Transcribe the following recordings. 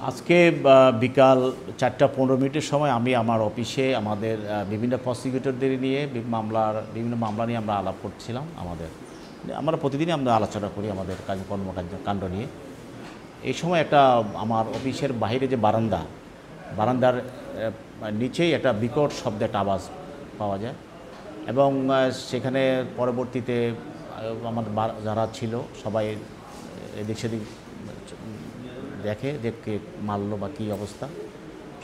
আজকে বিকাল 4:15 সময় আমি আমার অফিসে আমাদের বিভিন্ন প্রসিকিউটরদের নিয়ে বিভিন্ন মামলা নিয়ে আমরা আলাপ করছিলাম। আমরা প্রতিদিনই আমরা আলোচনা করি আমাদের কর্মকাণ্ড নিয়ে। এই সময় একটা আমার অফিসের বাইরে যে বারান্দার নিচেই একটা বিকট শব্দে একটা আওয়াজ পাওয়া যায় এবং সেখানে পরবর্তীতে আমাদের যারা ছিল সবাই এদিক সেদিক দেখে যে কে মারলো বা কী অবস্থা।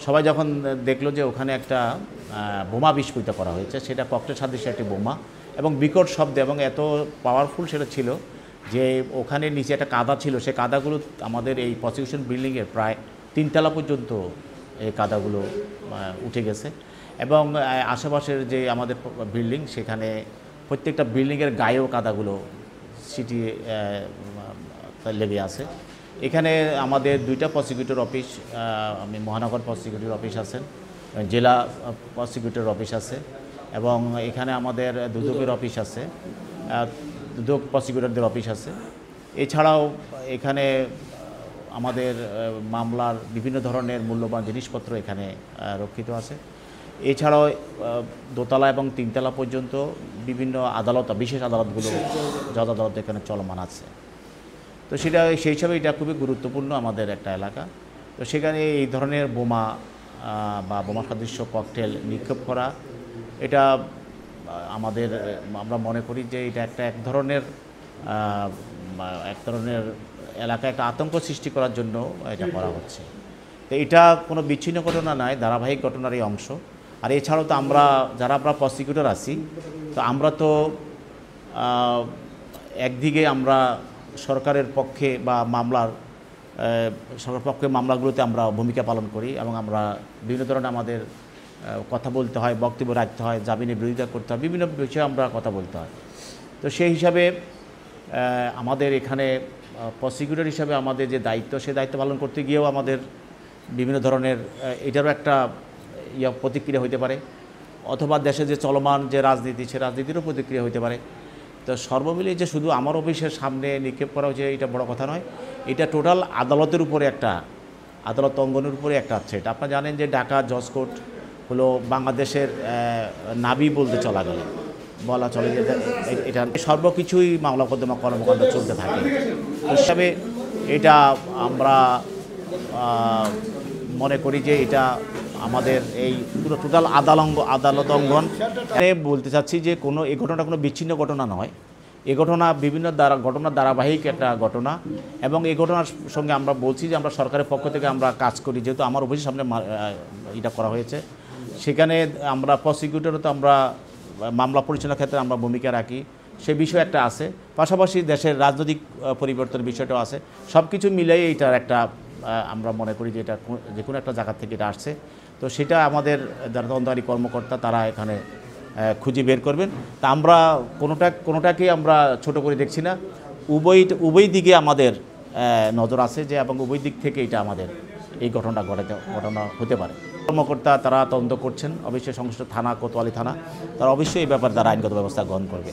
সবাই যখন দেখলো যে ওখানে একটা বোমা বিস্ফোরিত করা হয়েছে, সেটা ককটেল সাদৃশ্য একটি বোমা এবং বিকট শব্দে এবং এত পাওয়ারফুল সেটা ছিল যে ওখানে নিচে একটা কাদা ছিল, সেই কাদাগুলো আমাদের এই প্রসিকিউশন বিল্ডিংয়ের প্রায় 3 তলা পর্যন্ত এই কাদাগুলো উঠে গেছে এবং আশেপাশের যে আমাদের বিল্ডিং সেখানে প্রত্যেকটা বিল্ডিংয়ের গায়েও কাদাগুলো ছিটিয়ে লেগে আছে। এখানে আমাদের 2টা প্রসিকিউটর অফিস, মহানগর প্রসিকিউটর অফিস আছেন, জেলা প্রসিকিউটর অফিস আছে এবং এখানে আমাদের দুদকের অফিস আছে, দুদক প্রসিকিউটরদের অফিস আছে। এছাড়াও এখানে আমাদের মামলার বিভিন্ন ধরনের মূল্যবান জিনিসপত্র এখানে রক্ষিত আছে। এছাড়াও দোতলা এবং 3 তলা পর্যন্ত বিভিন্ন আদালত, বিশেষ আদালতগুলো জজ আদালত এখানে চলমান আছে। তো সেই হিসাবে এটা খুবই গুরুত্বপূর্ণ আমাদের একটা এলাকা। তো সেখানে এই ধরনের বোমা বা বোমা সদৃশ্য ককটেল নিক্ষেপ করা, এটা আমরা মনে করি যে এটা এক ধরনের এলাকায় একটা আতঙ্ক সৃষ্টি করার জন্য এটা করা হচ্ছে। তো এটা কোনো বিচ্ছিন্ন ঘটনা নয়, ধারাবাহিক ঘটনারই অংশ। আর এছাড়াও তো আমরা প্রসিকিউটর আছি, তো আমরা তো একদিকে আমরা সরকারের পক্ষে বা সরকার পক্ষে মামলাগুলোতে আমরা ভূমিকা পালন করি এবং আমরা বিভিন্ন ধরনের আমাদের কথা বলতে হয়, বক্তব্য রাখতে হয়, জামিনের বিরোধিতা করতে হয়, বিভিন্ন বিষয়ে আমরা কথা বলতে হয়। তো সেই হিসাবে আমাদের এখানে প্রসিকিউটর হিসাবে আমাদের যে দায়িত্ব, সেই দায়িত্ব পালন করতে গিয়েও আমাদের বিভিন্ন ধরনের এটারও একটা প্রতিক্রিয়া হতে পারে, অথবা দেশে যে চলমান যে রাজনীতি, সে রাজনীতিরও প্রতিক্রিয়া হতে পারে। তো সর্বমিলিয়ে যে শুধু আমার অফিসের সামনে নিক্ষেপ করা হয়েছে এটা বড় কথা নয়, এটা টোটাল আদালতের উপরে আদালত অঙ্গনের উপরে একটা আছে। এটা আপনারা জানেন যে ঢাকা জজ কোর্ট হলো বাংলাদেশের নাভি বলতে বলা চলে যে এটা সর্বকিছুই মামলা মোকদ্দমা কর্মকাণ্ড চলতে থাকে। হিসাবে এটা আমরা মনে করি যে এটা আমাদের এই পুরো টোটাল আদালত অঙ্গন। বলতে চাচ্ছি যে এই ঘটনাটা কোনো বিচ্ছিন্ন ঘটনা নয়, এই ঘটনা ঘটনার ধারাবাহিক একটা ঘটনা এবং এই ঘটনার সঙ্গে আমরা বলছি যে আমরা সরকারের পক্ষ থেকে আমরা কাজ করি, যেহেতু আমার অফিসের সামনে এটা করা হয়েছে, সেখানে আমরা প্রসিকিউটরও তো আমরা মামলা পরিচালনার ক্ষেত্রে আমরা ভূমিকা রাখি, সে বিষয় একটা আছে। পাশাপাশি দেশের রাজনৈতিক পরিবর্তনের বিষয়টাও আছে। সব কিছু মিলেই এইটার একটা আমরা মনে করি যে এটা যে কোনো একটা জায়গা থেকে এটা আসছে। তো সেটা আমাদের যারা তদন্তকারী কর্মকর্তা তারা এখানে খুঁজে বের করবেন। তা আমরা কোনোটাকেই আমরা ছোট করে দেখছি না, উভয় দিকে আমাদের নজর আছে যে এবং উভয় দিক থেকে এটা আমাদের এই ঘটনা হতে পারে। কর্মকর্তা তারা তদন্ত করছেন, অবশ্যই সংশ্লিষ্ট থানা, কোতোয়ালি থানা, তারা অবশ্যই এই ব্যাপারে তারা আইনগত ব্যবস্থা গ্রহণ করবে।